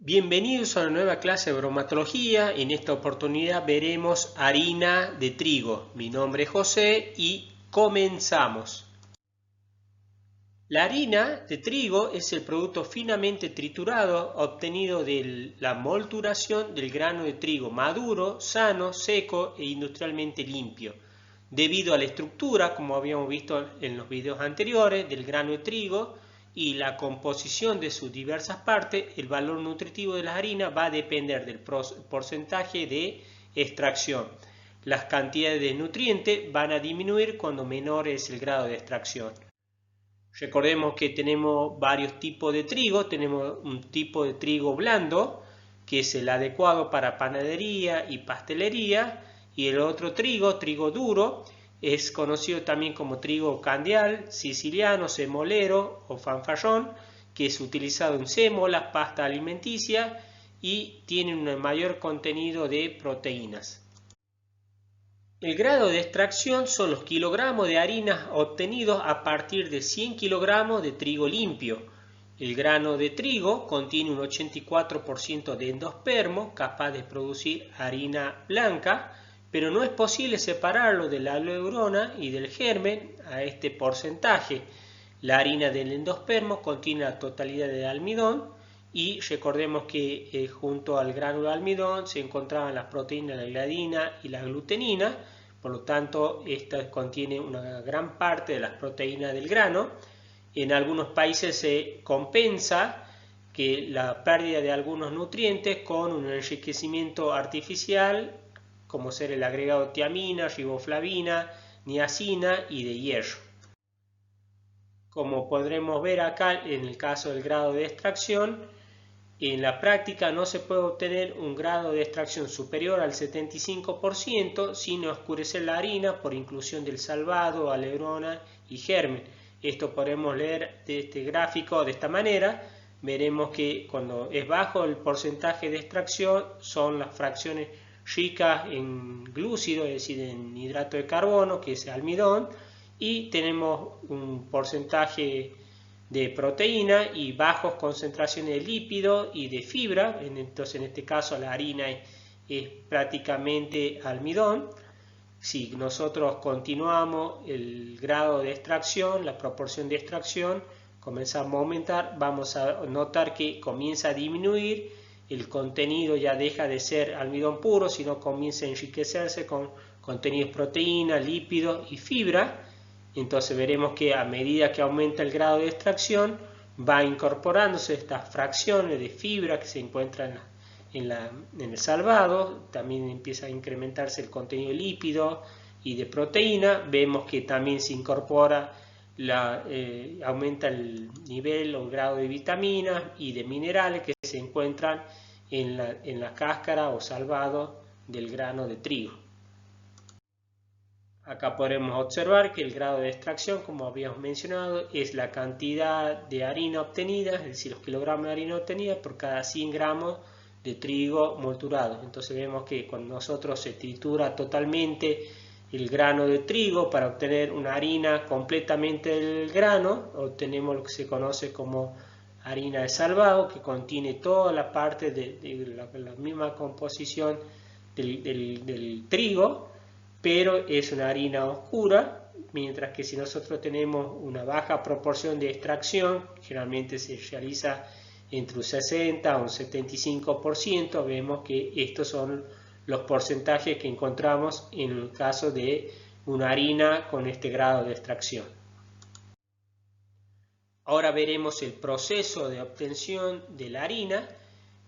Bienvenidos a una nueva clase de bromatología. En esta oportunidad veremos harina de trigo. Mi nombre es José y comenzamos. La harina de trigo es el producto finamente triturado obtenido de la molturación del grano de trigo maduro, sano, seco e industrialmente limpio. Debido a la estructura, como habíamos visto en los videos anteriores, del grano de trigo, y la composición de sus diversas partes, el valor nutritivo de la harina va a depender del porcentaje de extracción. Las cantidades de nutrientes van a disminuir cuando menor es el grado de extracción. Recordemos que tenemos varios tipos de trigo. Tenemos un tipo de trigo blando, que es el adecuado para panadería y pastelería, y el otro trigo duro, es conocido también como trigo candial, siciliano, semolero o fanfarrón, que es utilizado en sémolas, pasta alimenticia y tiene un mayor contenido de proteínas. El grado de extracción son los kilogramos de harina obtenidos a partir de 100 kilogramos de trigo limpio. El grano de trigo contiene un 84% de endospermo, capaz de producir harina blanca, pero no es posible separarlo de la aleurona y del germen a este porcentaje. La harina del endospermo contiene la totalidad del almidón y recordemos que junto al grano de almidón se encontraban las proteínas, la gliadina y la glutenina. Por lo tanto, esta contiene una gran parte de las proteínas del grano. En algunos países se compensa que la pérdida de algunos nutrientes con un enriquecimiento artificial, como ser el agregado de tiamina, riboflavina, niacina y de hierro. Como podremos ver acá en el caso del grado de extracción, en la práctica no se puede obtener un grado de extracción superior al 75% sin oscurecer la harina por inclusión del salvado, aleurona y germen. Esto podemos leer de este gráfico de esta manera. Veremos que cuando es bajo el porcentaje de extracción son las fracciones ricas en glúcido, es decir, en hidrato de carbono, que es el almidón, y tenemos un porcentaje de proteína y bajas concentraciones de lípido y de fibra. Entonces en este caso la harina es prácticamente almidón. Si nosotros continuamos el grado de extracción, la proporción de extracción, comenzamos a aumentar, vamos a notar que comienza a disminuir, el contenido ya deja de ser almidón puro, sino comienza a enriquecerse con contenidos de proteína, lípidos y fibra. Entonces veremos que a medida que aumenta el grado de extracción va incorporándose estas fracciones de fibra que se encuentran en el salvado. También empieza a incrementarse el contenido de lípido y de proteína. Vemos que también se incorpora, aumenta el nivel o grado de vitaminas y de minerales que se encuentran en la cáscara o salvado del grano de trigo. Acá podemos observar que el grado de extracción, como habíamos mencionado, es la cantidad de harina obtenida, es decir, los kilogramos de harina obtenida por cada 100 gramos de trigo molturado. Entonces vemos que cuando nosotros se tritura totalmente el grano de trigo para obtener una harina completamente del grano, obtenemos lo que se conoce como harina de salvado, que contiene toda la parte de la misma composición del trigo, pero es una harina oscura, mientras que si nosotros tenemos una baja proporción de extracción, generalmente se realiza entre un 60 o un 75%, vemos que estos son los porcentajes que encontramos en el caso de una harina con este grado de extracción. Ahora veremos el proceso de obtención de la harina.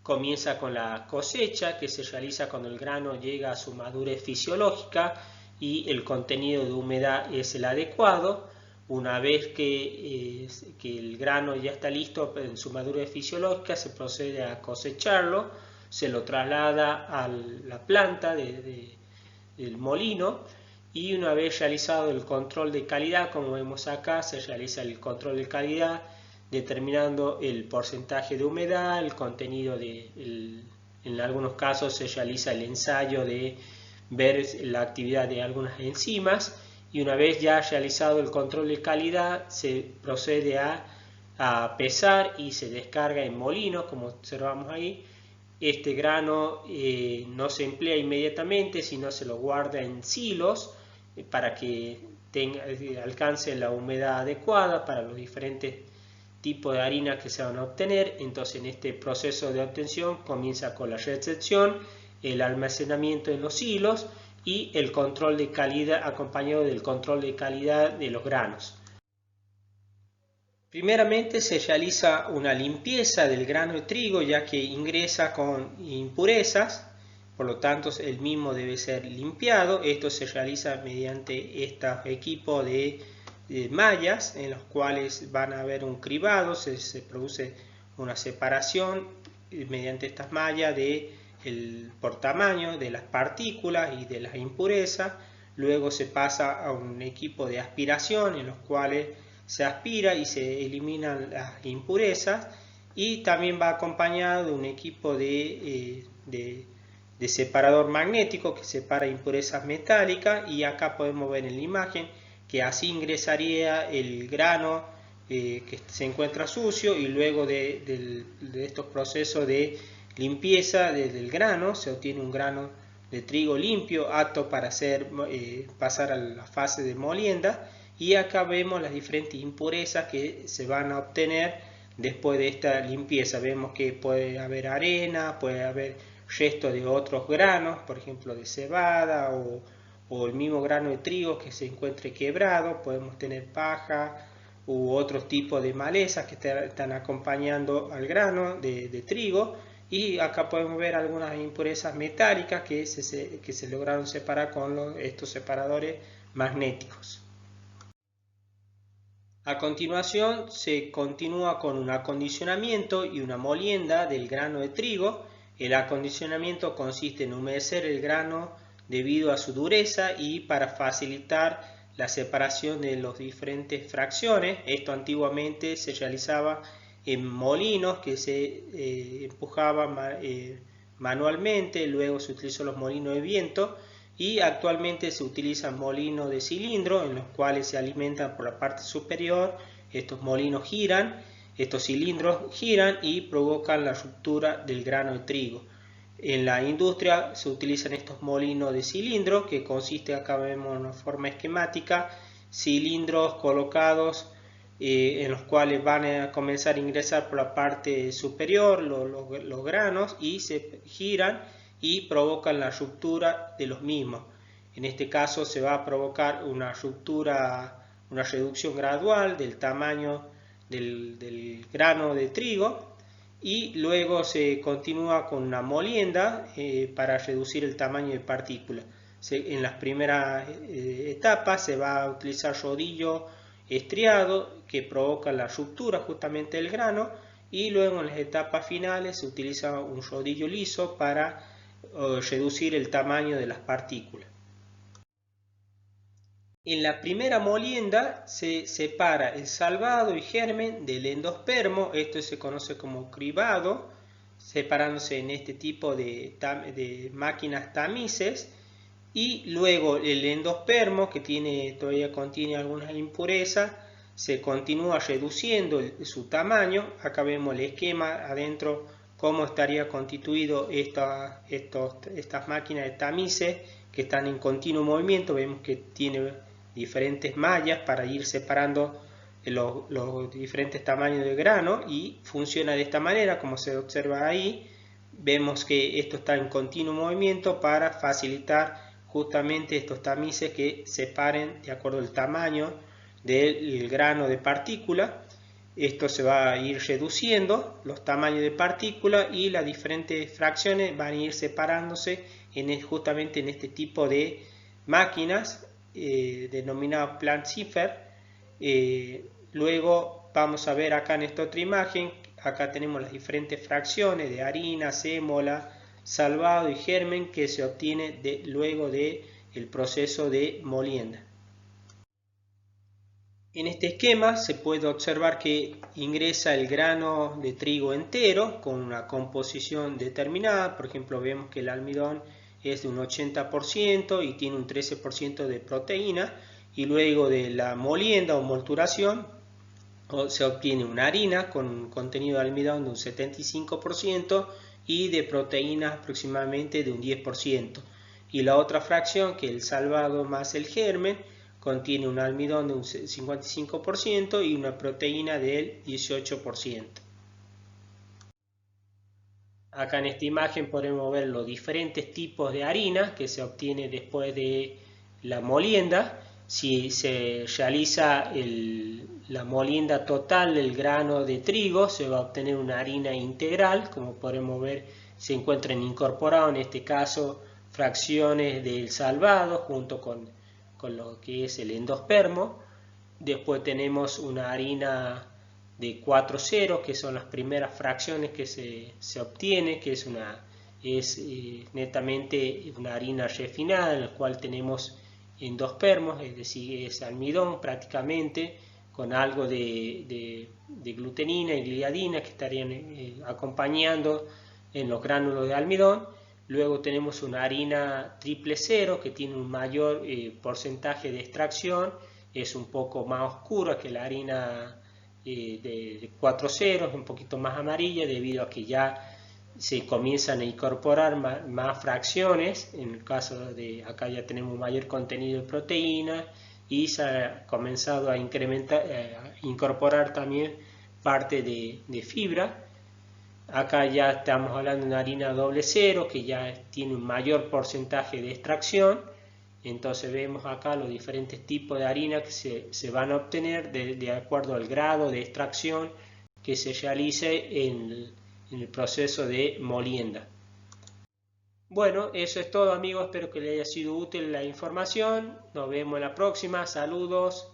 Comienza con la cosecha, que se realiza cuando el grano llega a su madurez fisiológica y el contenido de humedad es el adecuado. Una vez que el grano ya está listo en su madurez fisiológica, se procede a cosecharlo, se lo traslada a la planta del molino, y una vez realizado el control de calidad, como vemos acá, se realiza el control de calidad determinando el porcentaje de humedad, el contenido en algunos casos se realiza el ensayo de ver la actividad de algunas enzimas, y una vez ya realizado el control de calidad se procede a a pesar y se descarga en molino, como observamos ahí. Este grano no se emplea inmediatamente, sino se lo guarda en silos para que alcance la humedad adecuada para los diferentes tipos de harina que se van a obtener. Entonces, en este proceso de obtención comienza con la recepción, el almacenamiento en los silos y el control de calidad, acompañado del control de calidad de los granos. Primeramente se realiza una limpieza del grano de trigo, ya que ingresa con impurezas, por lo tanto el mismo debe ser limpiado. Esto se realiza mediante este equipo de mallas en los cuales van a haber un cribado, se produce una separación mediante estas mallas por tamaño de las partículas y de las impurezas. Luego se pasa a un equipo de aspiración en los cuales se aspira y se eliminan las impurezas, y también va acompañado de un equipo de separador magnético que separa impurezas metálicas, y acá podemos ver en la imagen que así ingresaría el grano que se encuentra sucio, y luego de estos procesos de limpieza del grano se obtiene un grano de trigo limpio, apto para pasar a la fase de molienda. Y acá vemos las diferentes impurezas que se van a obtener después de esta limpieza. Vemos que puede haber arena, puede haber restos de otros granos, por ejemplo de cebada o el mismo grano de trigo que se encuentre quebrado. Podemos tener paja u otros tipos de malezas que están acompañando al grano de trigo. Y acá podemos ver algunas impurezas metálicas que se lograron separar con estos separadores magnéticos. A continuación se continúa con un acondicionamiento y una molienda del grano de trigo. El acondicionamiento consiste en humedecer el grano debido a su dureza y para facilitar la separación de las diferentes fracciones. Esto antiguamente se realizaba en molinos que se empujaban manualmente, luego se utilizó los molinos de viento, y actualmente se utilizan molinos de cilindro en los cuales se alimentan por la parte superior. Estos molinos giran, estos cilindros giran y provocan la ruptura del grano de trigo. En la industria se utilizan estos molinos de cilindro, que consiste, acá vemos una forma esquemática, cilindros colocados en los cuales van a comenzar a ingresar por la parte superior los granos, y se giran y provocan la ruptura de los mismos. En este caso se va a provocar una ruptura, una reducción gradual del tamaño del grano de trigo, y luego se continúa con una molienda para reducir el tamaño de partículas. En las primeras etapas se va a utilizar rodillo estriado que provoca la ruptura justamente del grano, y luego en las etapas finales se utiliza un rodillo liso para reducir el tamaño de las partículas. En la primera molienda se separa el salvado y germen del endospermo. Esto se conoce como cribado, separándose en este tipo de máquinas tamices. Y luego el endospermo, que todavía contiene algunas impurezas, se continúa reduciendo su tamaño. Acá vemos el esquema adentro, cómo estaría constituido estas máquinas de tamices que están en continuo movimiento. Vemos que tiene diferentes mallas para ir separando los diferentes tamaños de grano, y funciona de esta manera como se observa ahí. Vemos que esto está en continuo movimiento para facilitar justamente estos tamices que separen de acuerdo al tamaño del grano de partícula. Esto se va a ir reduciendo los tamaños de partículas, y las diferentes fracciones van a ir separándose justamente en este tipo de máquinas denominadas Plancipher. Luego vamos a ver acá en esta otra imagen, acá tenemos las diferentes fracciones de harina, sémola, salvado y germen que se obtiene luego del proceso de molienda. En este esquema se puede observar que ingresa el grano de trigo entero con una composición determinada. Por ejemplo, vemos que el almidón es de un 80% y tiene un 13% de proteína, y luego de la molienda o molturación se obtiene una harina con un contenido de almidón de un 75% y de proteínas aproximadamente de un 10%. Y la otra fracción, que es el salvado más el germen, contiene un almidón de un 55% y una proteína del 18%. Acá en esta imagen podemos ver los diferentes tipos de harina que se obtiene después de la molienda. Si se realiza la molienda total del grano de trigo, se va a obtener una harina integral. Como podemos ver, se encuentran incorporados en este caso fracciones del salvado junto con lo que es el endospermo. Después tenemos una harina de 4 ceros, que son las primeras fracciones que se obtiene, que es netamente una harina refinada, en la cual tenemos endospermos, es decir, es almidón prácticamente, con algo de glutenina y gliadina que estarían acompañando en los gránulos de almidón. Luego tenemos una harina triple cero que tiene un mayor porcentaje de extracción, es un poco más oscura que la harina de 4 ceros, un poquito más amarilla debido a que ya se comienzan a incorporar más fracciones. En el caso de acá ya tenemos mayor contenido de proteína y se ha comenzado a incorporar también parte de fibra. Acá ya estamos hablando de una harina doble cero que ya tiene un mayor porcentaje de extracción. Entonces vemos acá los diferentes tipos de harina que se van a obtener de acuerdo al grado de extracción que se realice en el proceso de molienda. Bueno, eso es todo, amigos, espero que les haya sido útil la información. Nos vemos en la próxima, saludos.